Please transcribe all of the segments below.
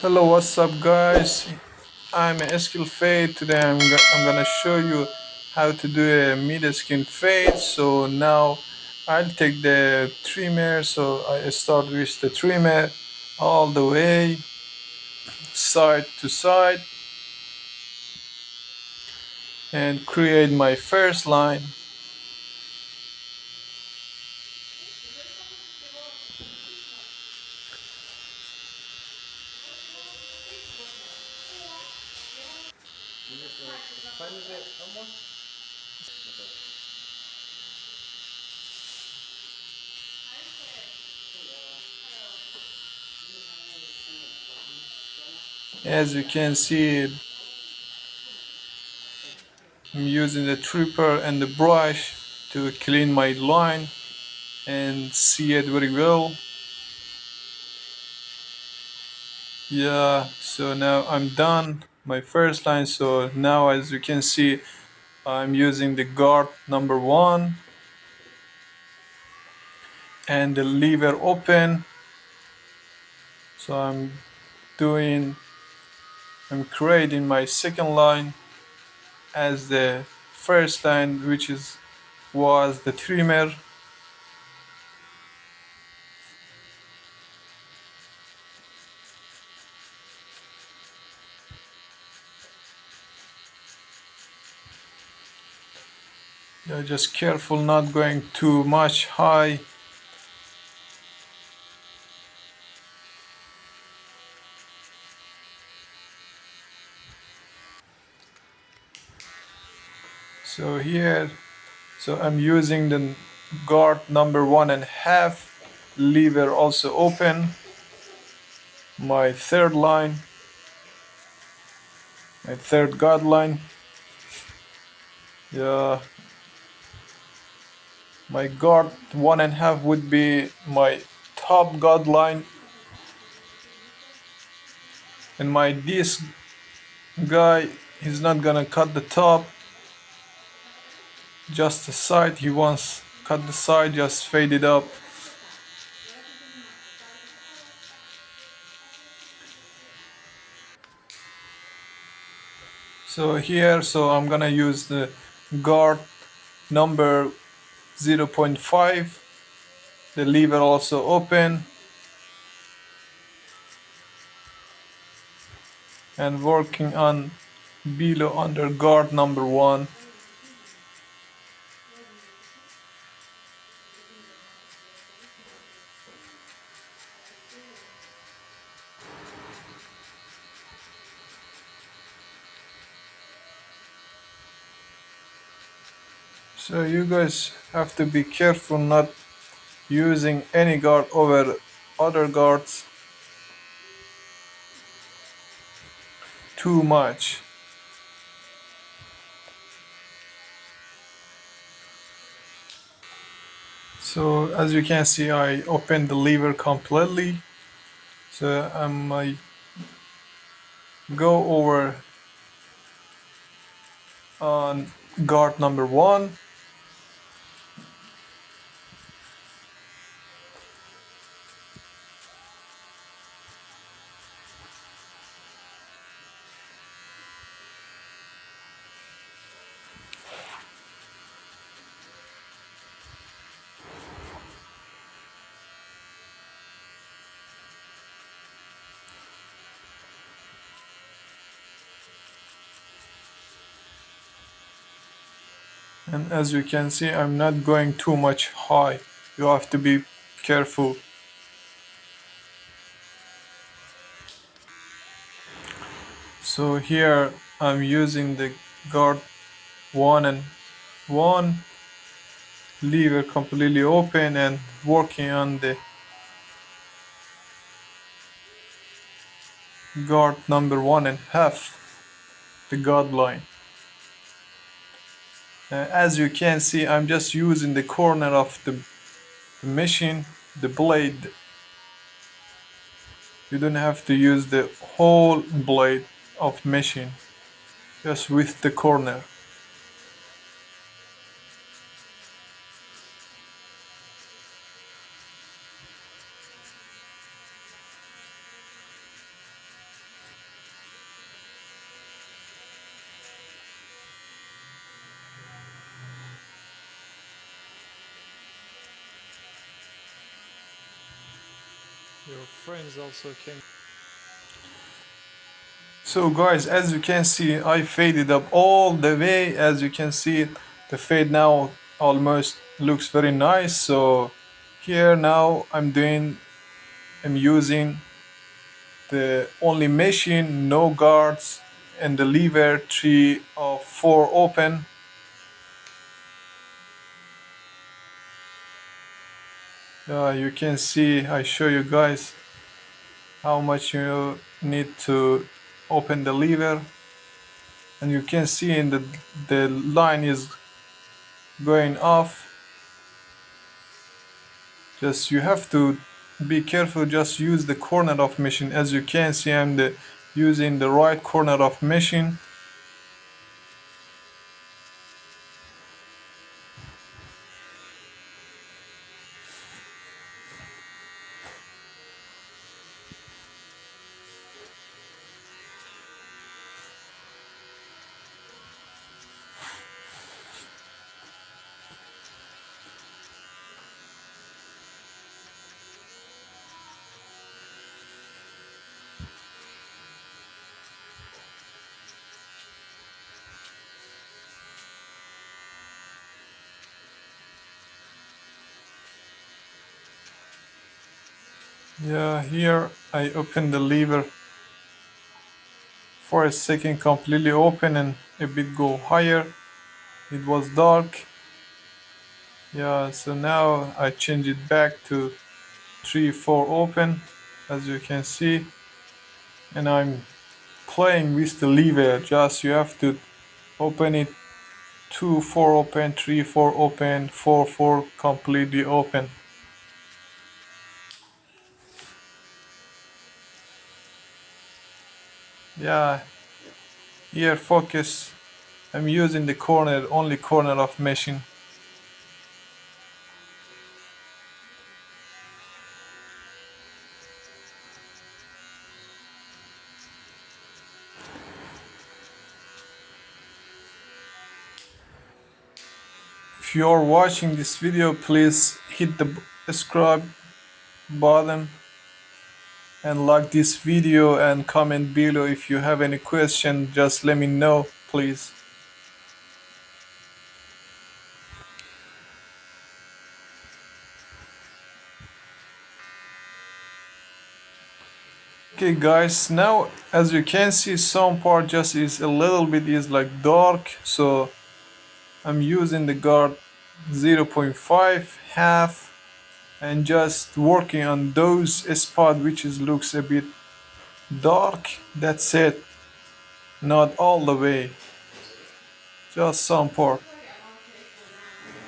Hello, what's up, guys? I'm Skillfade. Today I'm gonna show you how to do a mid skin fade. So now I'll take the trimmer. So I start with the trimmer all the way side to side and create my first line. As you can see, I'm using the tripper and the brush to clean my line and see it very well. Yeah, so now I'm done my first line. So now, as you can see, I'm using the guard number one and the lever open. So doing I'm creating my second line as the first line, which was the trimmer. Yeah, just careful not going too much high. So here, so I'm using the guard number 1.5, lever also open, my third line, my third guard line. Yeah, my guard 1.5 would be my top guard line, and my this guy, he's not gonna cut the top, just the side. He wants cut the side, just fade it up. So here, so I'm gonna use the guard number 0.5, the lever also open, and working on below under guard number 1. So you guys have to be careful not using any guard over other guards too much. So as you can see, I opened the lever completely. So I go over on guard number 1. And as you can see, I'm not going too much high. You have to be careful. So here I'm using the guard 1 lever completely open and working on the guard number 1.5, the guard line. As you can see, I'm just using the corner of the machine, the blade. You don't have to use the whole blade of machine, just with the corner. friends also can. So guys, as you can see, I faded up all the way. As you can see, the fade now almost looks very nice. So here now I'm using the only machine, no guards, and the lever 3 or 4 open. You can see, I show you guys how much you need to open the lever, and you can see in the line is going off. Just you have to be careful, just use the corner of machine. As you can see, using the right corner of machine. Yeah, here I open the lever for a second, completely open, and a bit go higher. It was dark. Yeah, so now I change it back to 3 4 open, as you can see, and I'm playing with the lever. Just you have to open it 2 4 open, 3 4 open, 4 4 completely open. Yeah, here focus. I'm using the corner, only corner of machine. If you are watching this video, please hit the subscribe button and like this video and comment below. If you have any question, just let me know, please. Okay guys, now as you can see, some part just is a little bit is like dark, so I'm using the guard 0.5 half and just working on those spot which is looks a bit dark. That's it, not all the way, just some part.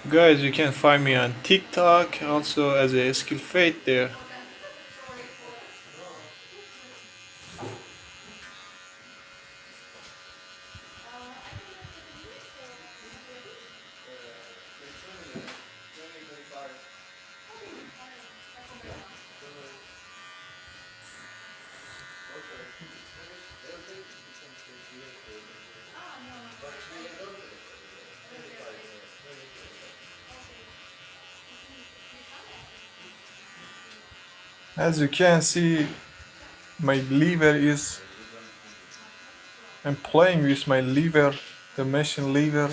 Guys, you can find me on TikTok also as a Skillfade there. As you can see, my lever is, I'm playing with my lever, the machine lever.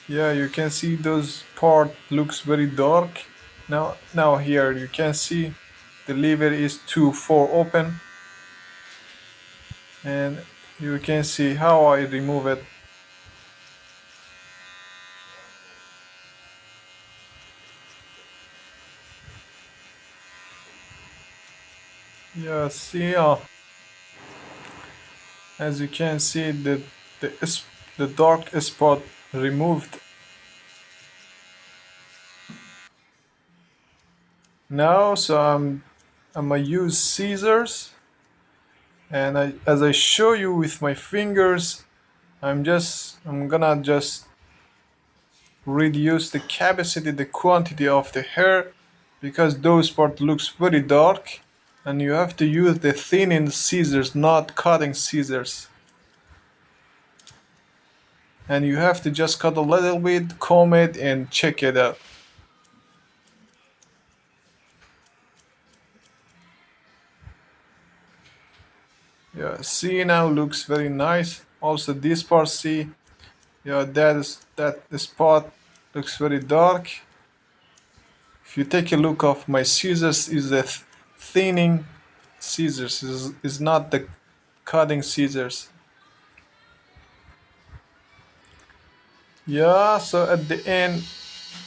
Yeah, you can see those part looks very dark. Now here you can see the lever is 2 4 open, and you can see how I remove it. Yeah, see, as you can see the dark spot removed. Now, so I'm gonna use scissors, and as I show you with my fingers, I'm gonna just reduce the capacity, the quantity of the hair, because those part looks very dark, and you have to use the thinning scissors, not cutting scissors. And you have to just cut a little bit, comb it, and check it out. Yeah, see now looks very nice. Also this part, see, yeah, that the spot looks very dark. If you take a look of my scissors, is a thinning scissors, is not the cutting scissors. Yeah, so at the end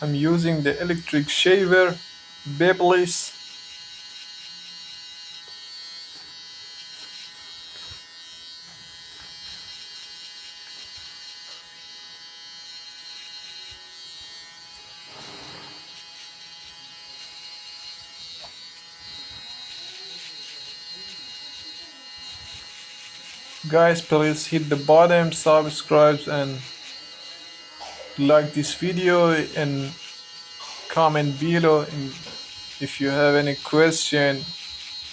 I'm using the electric shaver, Babyliss. Guys, please hit the button, subscribe, and like this video, and comment below. And if you have any question,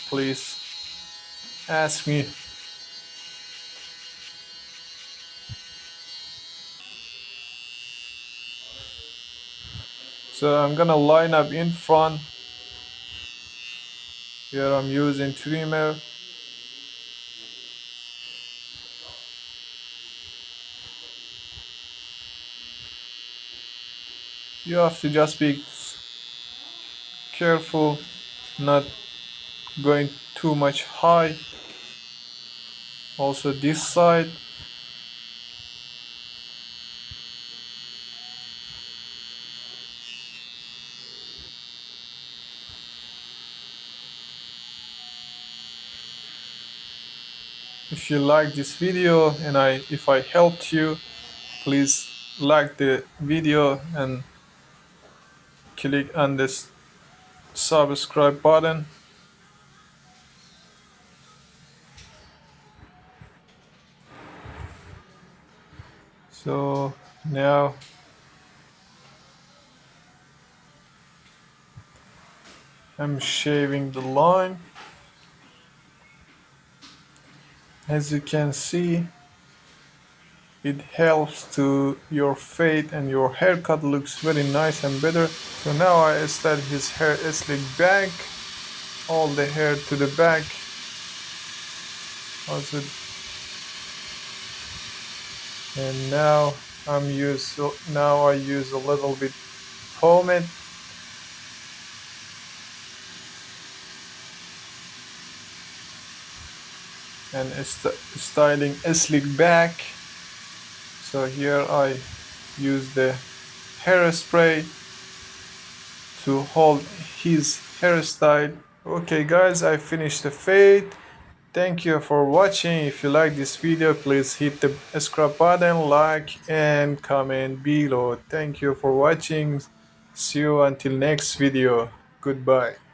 please ask me. So I'm gonna line up in front. Here I'm using trimmer. You have to just be careful, not going too much high. Also this side. If you like this video and if I helped you, please like the video and click on this subscribe button. So now I'm shaving the line. As you can see, it helps to your fade, and your haircut looks very nice and better. So now I start his hair slick back, all the hair to the back. Also, and now I use a little bit pomade. And styling slick back. So here I use the hairspray to hold his hairstyle. Okay guys, I finished the fade. Thank you for watching. If you like this video, please hit the subscribe button, like, and comment below. Thank you for watching. See you until next video. Goodbye.